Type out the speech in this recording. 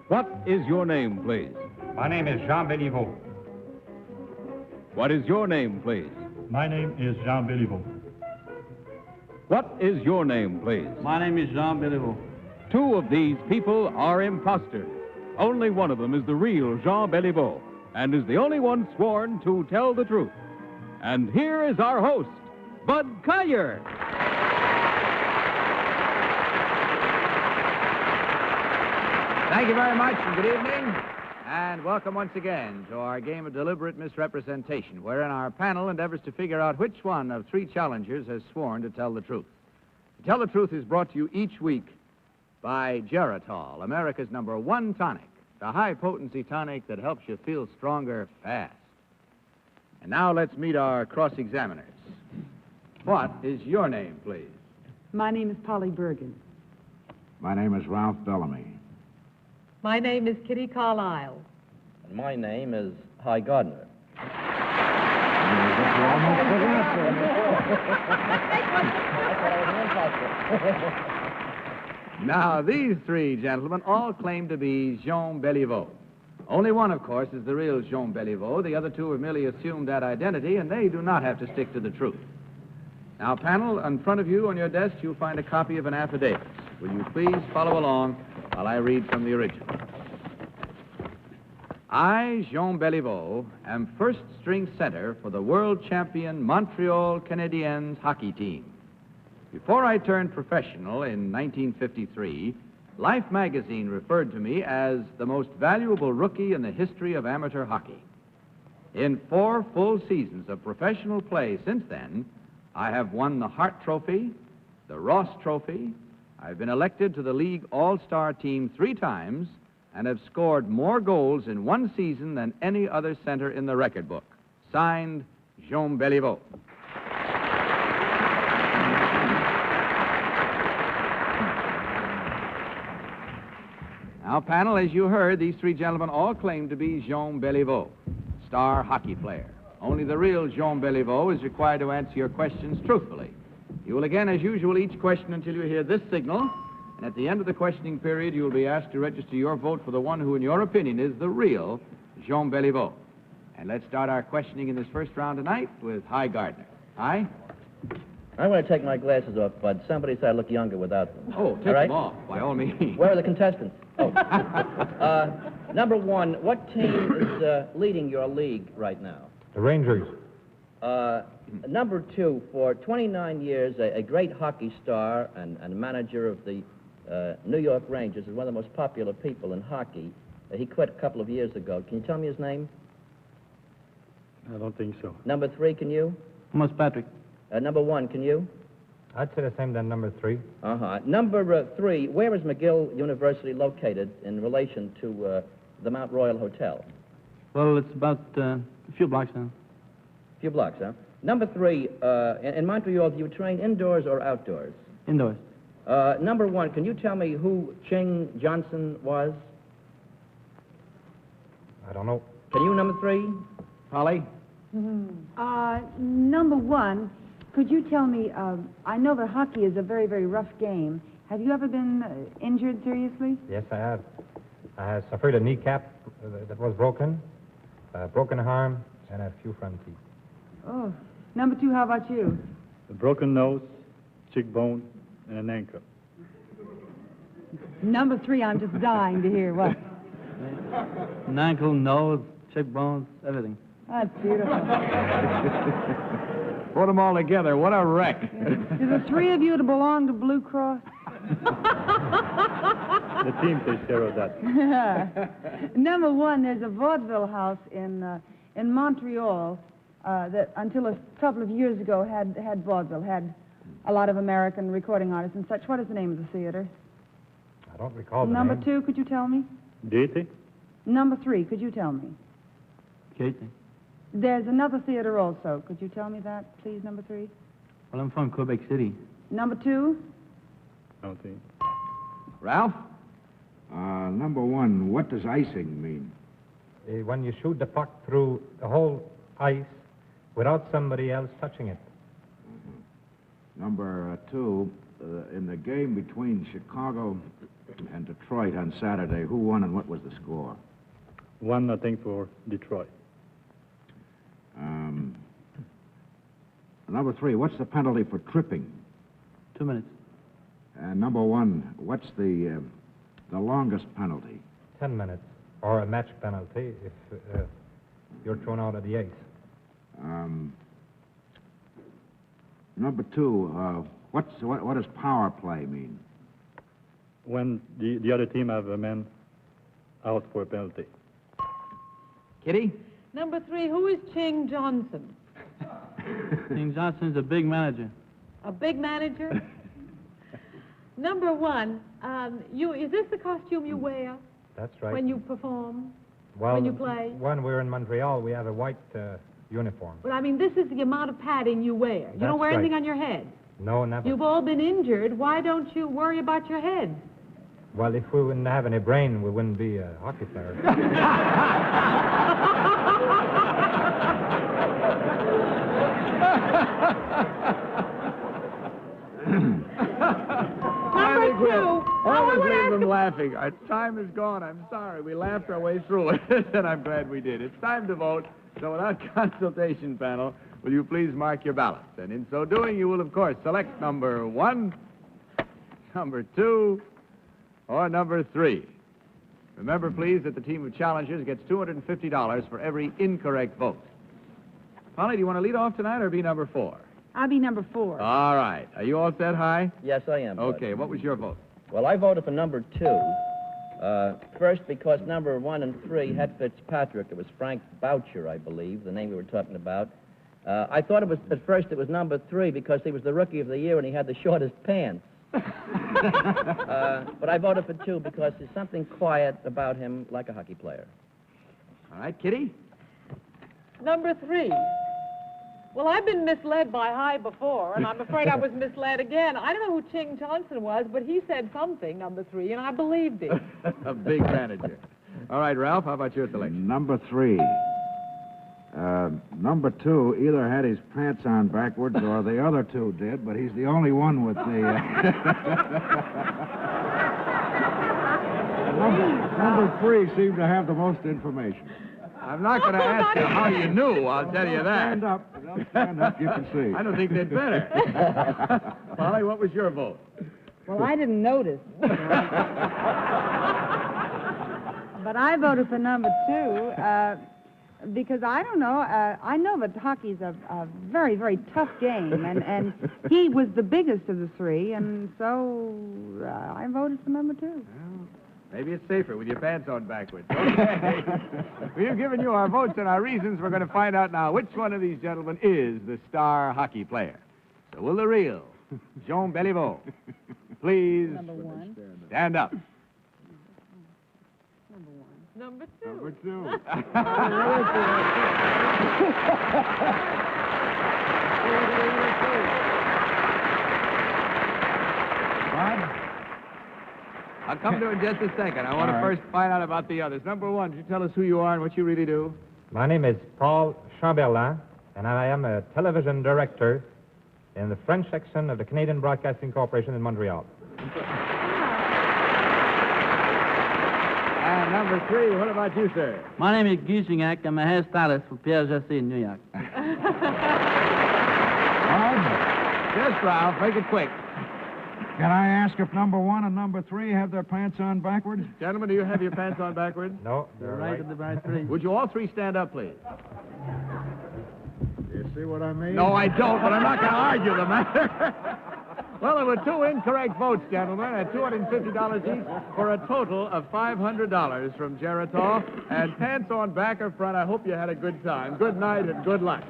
What is your name, please? My name is Jean Béliveau. What is your name, please? My name is Jean Béliveau. What is your name, please? My name is Jean Béliveau. Two of these people are imposters. Only one of them is the real Jean Béliveau and is the only one sworn to tell the truth. And here is our host, Bud Collier. Thank you very much, and good evening, and welcome once again to our game of deliberate misrepresentation, wherein our panel endeavors to figure out which one of three challengers has sworn to tell the truth. To Tell the Truth is brought to you each week by Geritol, America's #1 tonic, the high-potency tonic that helps you feel stronger fast. And now let's meet our cross-examiners. What is your name, please? My name is Polly Bergen. My name is Ralph Bellamy. My name is Kitty Carlisle. And my name is Hy Gardner. Now, these three gentlemen all claim to be Jean Béliveau. Only one, of course, is the real Jean Béliveau. The other two have merely assumed that identity, and they do not have to stick to the truth. Now, panel, in front of you on your desk, you'll find a copy of an affidavit. Will you please follow along while I read from the original? I, Jean Béliveau, am first-string center for the world champion Montreal Canadiens hockey team. Before I turned professional in 1953, Life magazine referred to me as the most valuable rookie in the history of amateur hockey. In 4 full seasons of professional play since then, I have won the Hart Trophy, the Ross Trophy. I've been elected to the League All-Star team 3 times and have scored more goals in one season than any other center in the record book. Signed, Jean Béliveau. Now, panel, as you heard, these three gentlemen all claim to be Jean Béliveau, star hockey player. Only the real Jean Béliveau is required to answer your questions truthfully. You will again, as usual, each question until you hear this signal, and at the end of the questioning period, you will be asked to register your vote for the one who, in your opinion, is the real Jean Béliveau. And let's start our questioning in this first round tonight with Hy Gardner. Hy? I want to take my glasses off, Bud. Somebody said I look younger without them. Oh, take them off, by all means. Where are the contestants? Oh. Number 1, what team is leading your league right now? The Rangers. Number 2, for 29 years, a great hockey star and manager of the New York Rangers, is one of the most popular people in hockey. He quit a couple of years ago. Can you tell me his name? I don't think so. Number 3, can you? Almost Patrick. Number 1, can you? I'd say the same than number 3. Uh-huh. Number 3, where is McGill University located in relation to the Mount Royal Hotel? Well, it's about a few blocks now. A few blocks, huh? Number 3, in Montreal, do you train indoors or outdoors? Indoors. Number 1, can you tell me who Ching Johnson was? I don't know. Can you, number 3? Polly? Number 1, could you tell me, I know that hockey is a very, very rough game. Have you ever been injured seriously? Yes, I have. I have suffered a kneecap that was broken, a broken arm, and a few front teeth. Oh. Number 2, how about you? A broken nose, cheekbone, and an ankle. Number 3, I'm just dying to hear what. An ankle, nose, cheekbones, everything. That's beautiful. Put them all together. What a wreck. Do the 3 of you to belong to Blue Cross? The team takes care of that. Number 1, there's a vaudeville house in Montreal that until a couple of years ago had vaudeville, had a lot of American recording artists and such. What is the name of the theater? I don't recall the Number name. 2, could you tell me? Deity? Number 3, could you tell me? Katie. There's another theater also. Could you tell me that, please, number 3? Well, I'm from Quebec City. Number 2? Nothing. Ralph? Number 1, what does icing mean? When you shoot the puck through the whole ice without somebody else touching it. Number 2, in the game between Chicago and Detroit on Saturday, who won and what was the score? 1-0 for Detroit. Number 3, what's the penalty for tripping? 2 minutes. And number 1, what's the longest penalty? 10 minutes, or a match penalty if you're thrown out of the ace. Number 2, what does power play mean? When the other team have a man out for a penalty. Kitty? Number 3, who is Ching Johnson? King Johnson's a big manager. A big manager? Number 1, is this the costume you wear That's right. when you perform? well, when you play? When we're in Montreal, we have a white uniform. Well, I mean, this is the amount of padding you wear. You don't That's wear anything right. on your head. No, never. You've all been injured. Why don't you worry about your head? Well, if we wouldn't have any brain, we wouldn't be a hockey player. Number 2. Always leave them laughing. Our time is gone. I'm sorry. We laughed our way through it, and I'm glad we did. It's time to vote. So without consultation, panel, will you please mark your ballots? And in so doing, you will, of course, select number 1, number 2, or number 3. Remember, please, that the team of challengers gets $250 for every incorrect vote. Polly, do you want to lead off tonight or be number 4? I'll be number 4. All right. Are you all set, High? Yes, I am. Bud. Okay. What was your vote? Well, I voted for number 2. First, because number 1 and 3 had Fitzpatrick. It was Frank Boucher, I believe, the name we were talking about. I thought it was, at first, it was number 3 because he was the Rookie of the Year and he had the shortest pants. But I voted for 2 because there's something quiet about him, like a hockey player. All right, Kitty? Number 3. Well, I've been misled by High before, and I'm afraid I was misled again. I don't know who Ching Johnson was, but he said something, number 3, and I believed him. A big manager. All right, Ralph, how about your selection? Number 3. Number 2 either had his pants on backwards or the other 2 did, but he's the only one with the... number 3 seemed to have the most information. I'm not going to ask you how you knew, I'll tell you that. Stand up. Don't stand up, you can see. I don't think they'd better. Polly, what was your vote? Well, I didn't notice. But I voted for number 2 because I don't know. I know that hockey's a very, very tough game, and he was the biggest of the 3, and so I voted for number 2. Well, maybe it's safer with your pants on backwards. Okay. We've given you our votes and our reasons. We're going to find out now which one of these gentlemen is the star hockey player. So will the real Jean Beliveau please Number 1. stand up? Number 2. Number 2. I'll come to it in just a second. I want to first find out about the others. Number 1, could you tell us who you are and what you really do? My name is Paul Chamberlain, and I am a television director in the French section of the Canadian Broadcasting Corporation in Montreal. And number 3, what about you, sir? My name is Guy Gignac. I'm a hairstylist for Pierre Jesse in New York. Yes, Ralph, make it quick. Can I ask if number 1 and number 3 have their pants on backwards? Gentlemen, do you have your pants on backwards? No, The you're right right. of the right 3. Would you all 3 stand up, please? You see what I mean? No, I don't, but I'm not going to argue the matter. Well, there were 2 incorrect votes, gentlemen, at $250 each for a total of $500 from Geritol. And pants on back or front, I hope you had a good time. Good night and good luck.